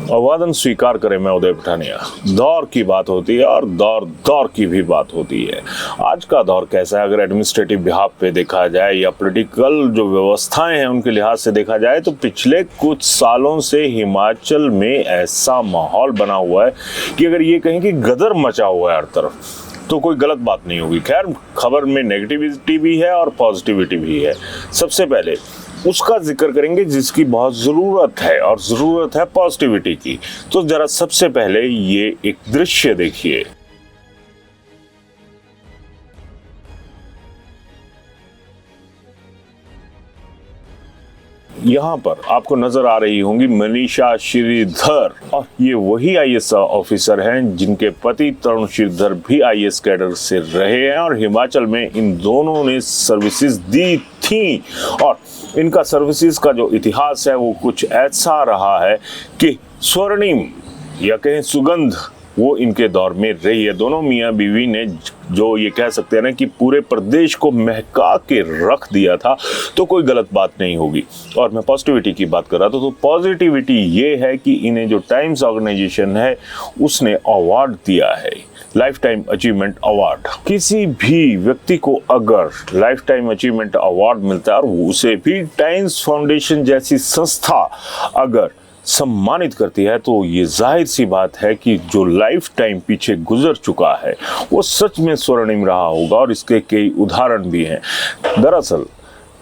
अभिवादन स्वीकार करें, मैं उदय पठानिया। दौर की बात होती है और दौर की भी बात होती है। आज का दौर कैसा है, अगर एडमिनिस्ट्रेटिव बिहाफ पे देखा जाए या पॉलिटिकल जो व्यवस्थाएं हैं उनके लिहाज से देखा जाए, तो पिछले कुछ सालों से हिमाचल में ऐसा माहौल बना हुआ है कि अगर ये कहें कि गदर मचा हुआ है हर तरफ, तो कोई गलत बात नहीं होगी। खैर, खबर में नेगेटिविटी भी है और पॉजिटिविटी भी है। सबसे पहले उसका जिक्र करेंगे जिसकी बहुत ज़रूरत है, और ज़रूरत है पॉजिटिविटी की। तो ज़रा सबसे पहले ये एक दृश्य देखिए। यहाँ पर आपको नजर आ रही होंगी मनीषा श्रीधर, और ये वही आईएएस ऑफिसर हैं जिनके पति तरुण श्रीधर भी आईएएस कैडर से रहे हैं, और हिमाचल में इन दोनों ने सर्विसेज दी थी। और इनका सर्विसेज का जो इतिहास है वो कुछ ऐसा रहा है कि स्वर्णिम या कहें सुगंध वो इनके दौर में रही है। दोनों मियाँ बीवी ने जो ये कह सकते हैं ना कि पूरे प्रदेश को महका के रख दिया था, तो कोई गलत बात नहीं होगी। और मैं पॉजिटिविटी की बात कर रहा था, तो पॉजिटिविटी ये है कि इन्हें जो टाइम्स ऑर्गेनाइजेशन है उसने अवार्ड दिया है, लाइफ टाइम अचीवमेंट अवार्ड। किसी भी व्यक्ति को अगर लाइफ टाइम अचीवमेंट अवार्ड मिलता है और उसे भी टाइम्स फाउंडेशन जैसी संस्था अगर सम्मानित करती है, तो ये जाहिर सी बात है कि जो लाइफ टाइम पीछे गुजर चुका है वो सच में स्वर्णिम रहा होगा, और इसके कई उदाहरण भी हैं। दरअसल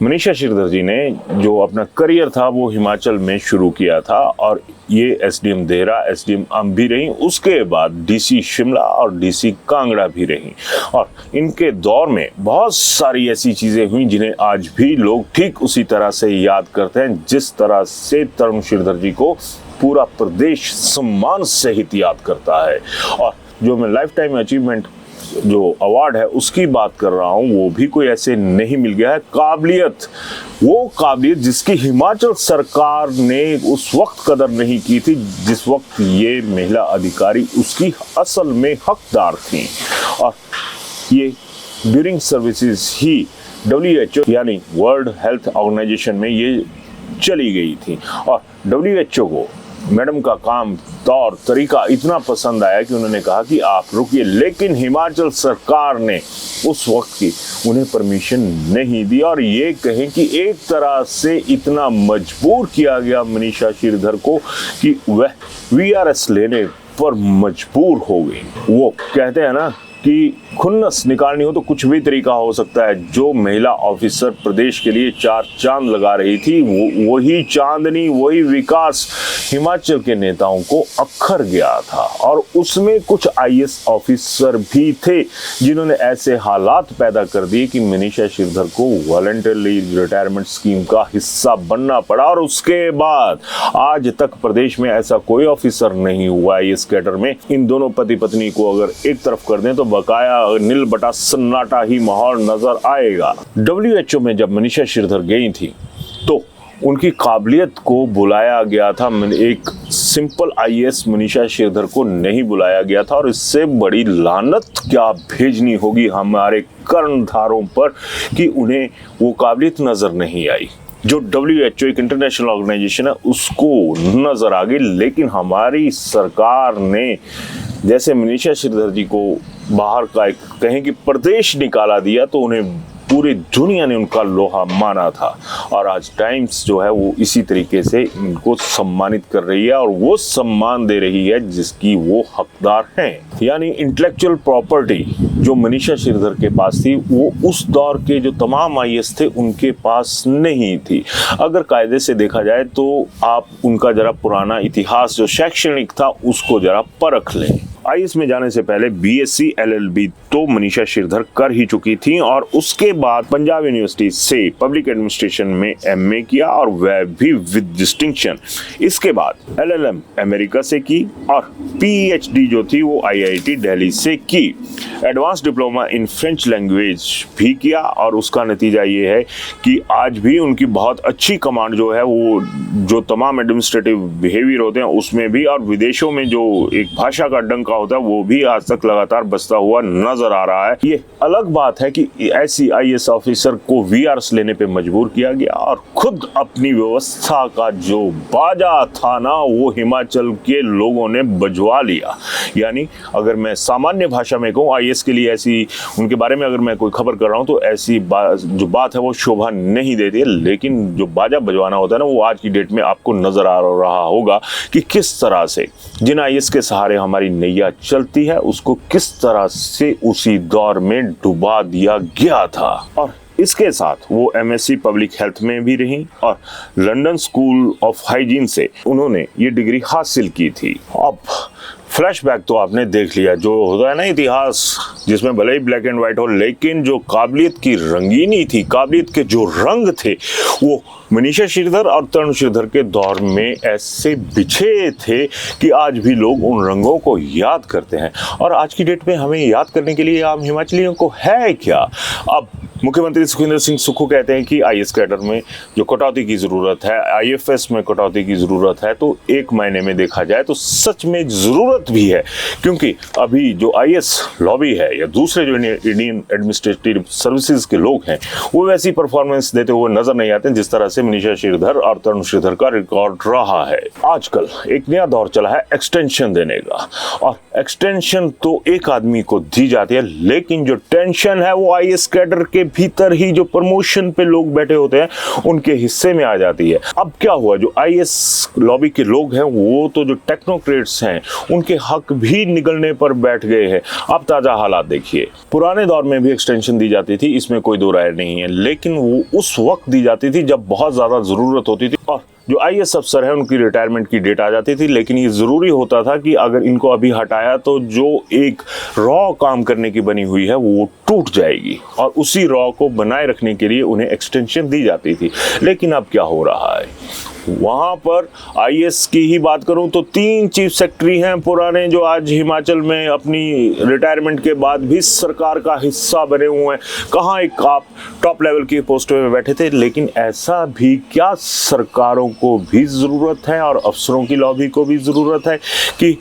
मनीषा श्रीधर जी ने जो अपना करियर था वो हिमाचल में शुरू किया था, और ये एसडीएम देहरा, एसडीएम अंब भी रही, उसके बाद डीसी शिमला और डीसी कांगड़ा भी रही। और इनके दौर में बहुत सारी ऐसी चीज़ें हुई जिन्हें आज भी लोग ठीक उसी तरह से याद करते हैं जिस तरह से तरुण श्रीधर जी को पूरा प्रदेश सम्मान सहित याद करता है। और जो मैं लाइफ टाइम अचीवमेंट जो अवार्ड है उसकी बात कर रहा हूं, वो भी कोई ऐसे नहीं मिल गया है। काबिलियत, वो काबिलियत जिसकी हिमाचल सरकार ने उस वक्त कदर नहीं की थी जिस वक्त ये महिला अधिकारी उसकी असल में हकदार थी। और ये ड्यूरिंग सर्विसेज ही WHO यानी वर्ल्ड हेल्थ ऑर्गेनाइजेशन में ये चली गई थी। और WHO को मैडम का काम, तौर तरीका इतना पसंद आया कि उन्होंने कहा कि आप रुकिए, लेकिन हिमाचल सरकार ने उस वक्त की उन्हें परमिशन नहीं दी। और ये कहें कि एक तरह से इतना मजबूर किया गया मनीषा श्रीधर को कि वह VRS लेने पर मजबूर हो गई। वो कहते हैं ना कि खुन्नस निकालनी हो तो कुछ भी तरीका हो सकता है। जो महिला ऑफिसर प्रदेश के लिए चार चांद लगा रही थी, वही चांदनी, वही विकास हिमाचल के नेताओं को अखर गया था। और उसमें कुछ आईएएस ऑफिसर भी थे जिन्होंने ऐसे हालात पैदा कर दिए कि मनीषा श्रीधर को वॉलंटरी रिटायरमेंट स्कीम का हिस्सा बनना पड़ा। और उसके बाद आज तक प्रदेश में ऐसा कोई ऑफिसर नहीं हुआ आईएएस कैडर में। इन दोनों पति पत्नी को अगर एक तरफ कर दें तो बकाया नील बटा सन्नाटा ही माहौल नजर आएगा। WHO में जब मनीषा श्रीधर गई थी तो उनकी काबिलियत को बुलाया गया था, एक सिंपल आईएएस मनीषा श्रीधर को नहीं बुलाया गया था। और इससे बड़ी लानत क्या भेजनी होगी हमारे कर्णधारों पर कि उन्हें वो काबिलियत नजर नहीं आई। जो WHO एक इंटरनेशनल ऑर्गेनाइजेशन है उसको नजर आ गई, लेकिन हमारी सरकार ने जैसे मनीषा श्रीधर जी को बाहर का एक कहें कि प्रदेश निकाला दिया, तो उन्हें पूरी दुनिया ने उनका लोहा माना था। और आज टाइम्स जो है वो इसी तरीके से इनको सम्मानित कर रही है, और वो सम्मान दे रही है जिसकी वो हकदार हैं। यानी इंटेलेक्चुअल प्रॉपर्टी जो मनीषा श्रीधर के पास थी वो उस दौर के जो तमाम आईएएस थे उनके पास नहीं थी। अगर कायदे से देखा जाए तो आप उनका जरा पुराना इतिहास जो शैक्षणिक था उसको जरा परख लें। आईएएस में जाने से पहले BSc LLB तो मनीषा श्रीधर कर ही चुकी थी, और उसके बाद पंजाब यूनिवर्सिटी से पब्लिक एडमिनिस्ट्रेशन में MA किया, और वह भी विद डिस्टिंक्शन। इसके बाद LLM अमेरिका से की, और PhD जो थी वो IIT दिल्ली से की। Advance diploma in French language भी किया, और उसका नतीजा ये है कि आज भी उनकी बहुत अच्छी कमांड जो है वो जो तमाम एडमिनिस्ट्रेटिव बिहेवियर होते हैं उसमें भी, और विदेशों में जो एक भाषा का डंक रखा होता है वो भी आज तक लगातार बचता हुआ नजर आ रहा है। ये अलग बात है कि ऐसी आईएएस ऑफिसर को वीआरएस लेने पे मजबूर किया गया और खुद अपनी व्यवस्था का जो बाजा था ना वो हिमाचल के लोगों ने बजवा लिया। यानी अगर मैं सामान्य भाषा में कहूँ, आईएएस के लिए ऐसी उनके बारे में अगर मैं कोई खबर कर रहा हूँ तो ऐसी जो बात है वो शोभा नहीं देती है, लेकिन जो बाजा बजवाना होता है ना वो आज की डेट में आपको नजर आ रहा होगा कि किस तरह से जिन आईएएस के सहारे हमारी नैया चलती है उसको किस तरह से उसी दौर में डुबा दिया गया था। और इसके साथ वो एमएससी पब्लिक हेल्थ में भी रही और लंदन स्कूल ऑफ हाइजीन से उन्होंने ये डिग्री हासिल की थी। अब फ्लैशबैक तो आपने देख लिया, जो होता है ना इतिहास जिसमें भले ही ब्लैक एंड व्हाइट हो लेकिन जो काबिलियत की रंगीनी थी, काबिलियत के जो रंग थे वो मनीषा श्रीधर और तरुण श्रीधर के दौर में ऐसे बिछे थे कि आज भी लोग उन रंगों को याद करते हैं। और आज की डेट में हमें याद करने के लिए आम हिमाचलियों को है क्या? अब मुख्यमंत्री सुखविंदर सिंह सुक्खू कहते हैं कि आईएएस कैडर में जो कटौती की ज़रूरत है, आईएफएस में कटौती की ज़रूरत है, तो एक महीने में देखा जाए तो सच में ज़रूरत भी है, क्योंकि अभी जो आईएएस लॉबी है या दूसरे जो इंडियन एडमिनिस्ट्रेटिव सर्विसेज के लोग हैं वो वैसी परफॉर्मेंस देते हुए नजर नहीं आते जिस तरह से मनीषा श्रीधर और तरुण श्रीधर का रिकॉर्ड रहा है। आजकल एक नया दौर चला है एक्सटेंशन देने का, और एक्सटेंशन तो एक आदमी को दी जाती है लेकिन जो टेंशन है वो आईएएस कैडर के भीतर ही जो प्रमोशन पे लोग बैठे होते हैं उनके हिस्से में आ जाती है। अब क्या हुआ, जो आईएएस लॉबी के लोग हैं वो तो जो टेक्नोक्रेट्स हैं उनके हक भी निगलने पर बैठ गए हैं। अब ताजा हालात देखिए, पुराने दौर में भी एक्सटेंशन दी जाती थी, इसमें कोई दो राय नहीं है, लेकिन वो उस वक्त दी जाती थी जब बहुत ज्यादा जरूरत होती थी और जो आईएएस अफसर है उनकी रिटायरमेंट की डेट आ जाती थी। लेकिन ये ज़रूरी होता था कि अगर इनको अभी हटाया तो जो एक रॉ काम करने की बनी हुई है वो टूट जाएगी, और उसी रॉ को बनाए रखने के लिए उन्हें एक्सटेंशन दी जाती थी। लेकिन अब क्या हो रहा है, वहाँ पर आईएएस की ही बात करूं तो 3 चीफ सेक्रेटरी हैं पुराने जो आज हिमाचल में अपनी रिटायरमेंट के बाद भी सरकार का हिस्सा बने हुए हैं। कहाँ एक आप टॉप लेवल की पोस्टों में बैठे थे, लेकिन ऐसा भी क्या सरकारों को भी ज़रूरत है और अफसरों की लॉबी को भी ज़रूरत है कि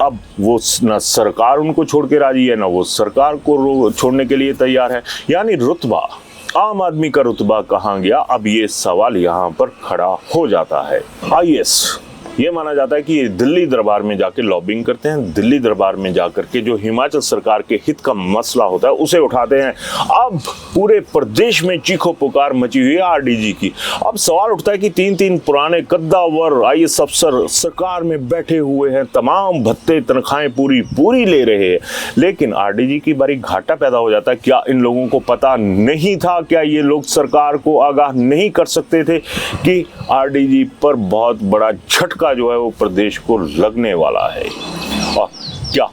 अब वो न सरकार उनको छोड़ के राजी है, ना वो सरकार को छोड़ने के लिए तैयार है। यानी रुतबा, आम आदमी का रुतबा कहाँ गया, अब ये सवाल यहाँ पर खड़ा हो जाता है। आईएएस ये माना जाता है कि ये दिल्ली दरबार में जाके लॉबिंग करते हैं, दिल्ली दरबार में जाकर के जो हिमाचल सरकार के हित का मसला होता है उसे उठाते हैं। अब पूरे प्रदेश में चीखो पुकार मची हुई है आरडीजी की। अब सवाल उठता है कि 3 पुराने कद्दावर आईएएस अफसर सरकार में बैठे हुए हैं, तमाम भत्ते तनख्वाहें पूरी ले रहे हैं, लेकिन आरडीजी की बारी घाटा पैदा हो जाता है। क्या इन लोगों को पता नहीं था, क्या ये लोग सरकार को आगाह नहीं कर सकते थे कि आरडीजी पर बहुत बड़ा झटका जो है वो प्रदेश को लगने वाला है? और क्या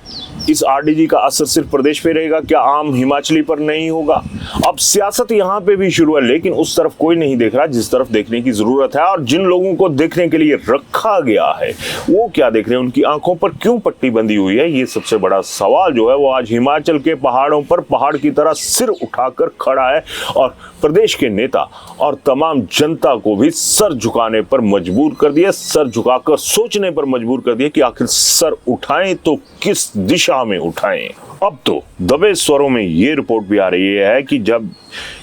इस आरडीजी का असर सिर्फ प्रदेश पे रहेगा, क्या आम हिमाचली पर नहीं होगा? अब सियासत यहाँ पे भी शुरू है, लेकिन उस तरफ कोई नहीं देख रहा जिस तरफ देखने की जरूरत है। और जिन लोगों को देखने के लिए रखा गया है वो क्या देख रहे हैं, उनकी आंखों पर क्यों पट्टी बंधी हुई है? ये सबसे बड़ा सवाल जो है वो आज हिमाचल के पहाड़ों पर पहाड़ की तरह सिर उठाकर खड़ा है, और प्रदेश के नेता और तमाम जनता को भी सर झुकाने पर मजबूर कर दिया, सर झुकाकर सोचने पर मजबूर कर दिया कि आखिर सर उठाएं तो किस दिशा में उठाएं। अब तो दबे स्वरों में ये रिपोर्ट भी आ रही है कि जब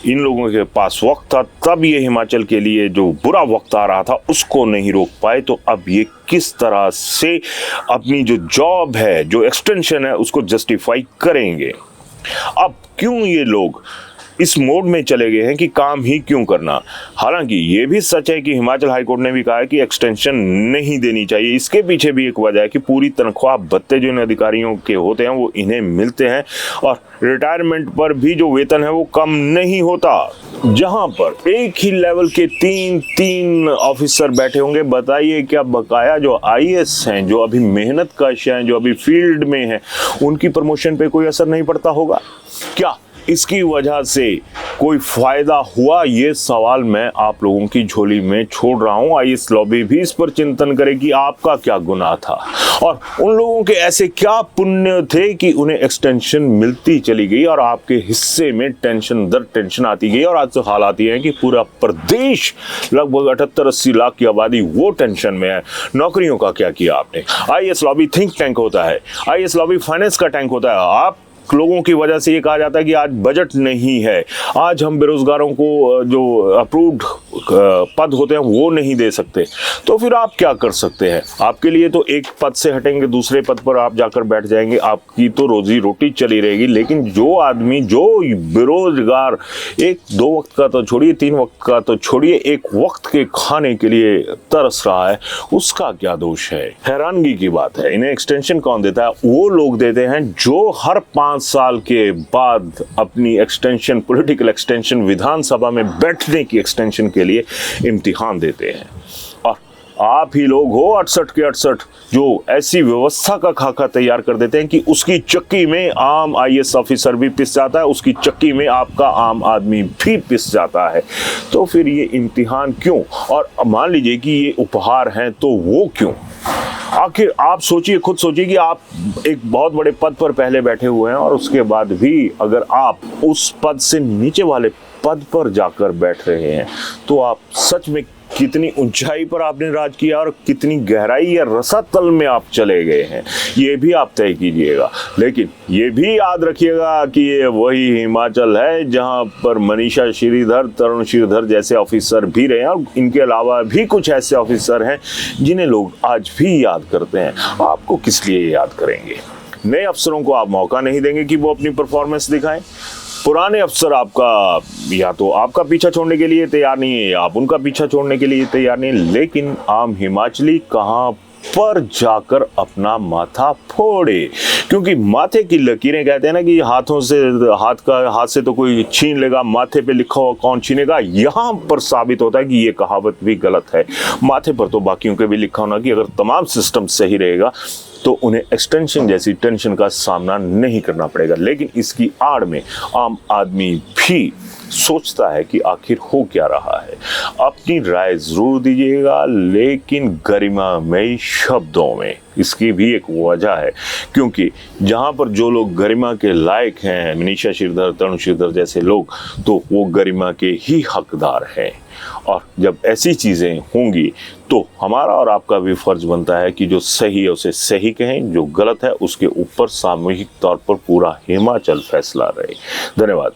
इन लोगों के पास वक्त था तब ये हिमाचल के लिए जो बुरा वक्त आ रहा था उसको नहीं रोक पाए, तो अब ये किस तरह से अपनी जो जॉब है, जो एक्सटेंशन है, उसको जस्टिफाई करेंगे। अब क्यों ये लोग इस मोड में चले गए हैं कि काम ही क्यों करना? हालांकि ये भी सच है कि हिमाचल हाईकोर्ट ने भी कहा है कि एक्सटेंशन नहीं देनी चाहिए। इसके पीछे भी एक वजह है कि पूरी तनख्वाह भत्ते जो इन अधिकारियों के होते हैं वो इन्हें मिलते हैं, और रिटायरमेंट पर भी जो वेतन है वो कम नहीं होता। जहां पर एक ही लेवल के 3 ऑफिसर बैठे होंगे, बताइए क्या बकाया जो आईएएस हैं, जो अभी मेहनत कश हैं, जो अभी फील्ड में हैं, उनकी प्रमोशन पे कोई असर नहीं पड़ता होगा? क्या इसकी वजह से कोई फायदा हुआ, ये सवाल मैं आप लोगों की झोली में छोड़ रहा हूं। आईएएस लॉबी भी इस पर चिंतन करे कि आपका क्या गुनाह था और उन लोगों के ऐसे क्या पुण्य थे कि उन्हें एक्सटेंशन मिलती चली गई और आपके हिस्से में टेंशन दर टेंशन आती गई। और आज तो हालात ये हैं कि पूरा प्रदेश, लगभग 78-80 लाख की आबादी वो टेंशन में है। नौकरियों का क्या किया आपने? आईएएस लॉबी थिंक टैंक होता है, आईएएस लॉबी फाइनेंस का टैंक होता है। आप लोगों की वजह से ये कहा जाता है कि आज बजट नहीं है, आज हम बेरोजगारों को जो अप्रूव्ड पद होते हैं वो नहीं दे सकते। तो फिर आप क्या कर सकते हैं? आपके लिए तो एक पद से हटेंगे, दूसरे पद पर आप जाकर बैठ जाएंगे, आपकी तो रोजी रोटी चली रहेगी। लेकिन जो आदमी, जो बेरोजगार, एक 2 वक्त का तो छोड़िए, 3 वक्त का तो छोड़िए, एक वक्त के खाने के लिए तरस रहा है, उसका क्या दोष है? हैरानगी की बात है। इन्हें एक्सटेंशन कौन देता है? वो लोग देते हैं जो हर 5 साल के बाद अपनी एक्सटेंशन, पॉलिटिकल एक्सटेंशन, विधानसभा में बैठने की एक्सटेंशन के लिए इम्तिहान देते हैं। और आप ही लोग हो 68 के 68 जो ऐसी व्यवस्था का खाका तैयार कर देते हैं कि उसकी चक्की में आम आईएएस ऑफिसर भी पिस जाता है, उसकी चक्की में आपका आम आदमी भी पिस जाता है। तो फिर ये इम्तिहान क्यों? और मान लीजिए कि ये उपहार हैं, तो वो क्यों? आखिर आप सोचिए, खुद सोचिए कि आप एक बहुत बड़े पद पर पहले बैठे हुए हैं और उसके बाद भी अगर आप उस पद से नीचे वाले पद पर जाकर बैठ रहे हैं तो आप सच में कितनी ऊंचाई पर आपने राज किया और कितनी गहराई या रसातल में आप चले गए हैं, ये भी आप तय कीजिएगा। लेकिन ये भी याद रखिएगा कि ये वही हिमाचल है जहां पर मनीषा श्रीधर, तरुण श्रीधर जैसे ऑफिसर भी रहे हैं और इनके अलावा भी कुछ ऐसे ऑफिसर हैं जिन्हें लोग आज भी याद करते हैं। आपको किस लिए याद करेंगे? नए अफसरों को आप मौका नहीं देंगे कि वो अपनी परफॉर्मेंस दिखाएं। पुराने अफसर आपका, या तो आपका पीछा छोड़ने के लिए तैयार नहीं है या आप उनका पीछा छोड़ने के लिए तैयार नहीं है। लेकिन आम हिमाचली कहां पर जाकर अपना माथा फोड़े? क्योंकि माथे की लकीरें, कहते हैं ना कि हाथ से तो कोई छीन लेगा, माथे पे लिखा हुआ कौन छीनेगा। यहां पर साबित होता है कि ये कहावत भी गलत है। माथे पर तो बाकियों के भी लिखा होना कि अगर तमाम सिस्टम सही रहेगा तो उन्हें एक्सटेंशन जैसी टेंशन का सामना नहीं करना पड़ेगा। लेकिन इसकी आड़ में आम आदमी भी सोचता है कि आखिर हो क्या रहा है। अपनी राय जरूर दीजिएगा, लेकिन गरिमामयी शब्दों में। इसकी भी एक वजह है, क्योंकि जहां पर जो लोग गरिमा के लायक हैं, मनीषा श्रीधर, तरुण श्रीधर जैसे लोग, तो वो गरिमा के ही हकदार हैं। और जब ऐसी चीज़ें होंगी तो हमारा और आपका भी फर्ज बनता है कि जो सही है उसे सही कहें, जो गलत है उसके ऊपर सामूहिक तौर पर पूरा हिमाचल फैसला रहे। धन्यवाद।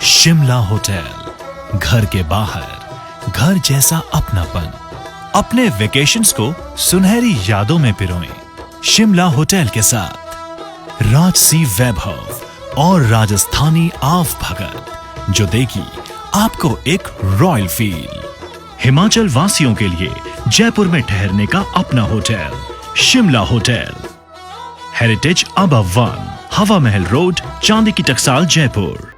शिमला होटल, घर के बाहर घर जैसा अपनापन। अपने वेकेशंस को सुनहरी यादों में पिरोएं शिमला होटल के साथ। राजसी वैभव और राजस्थानी आव भगत, जो देगी आपको एक रॉयल फील। हिमाचल वासियों के लिए जयपुर में ठहरने का अपना hotel, Shimla hotel. Heritage above 1, हवा महल रोड, चांदी की टकसाल, जयपुर।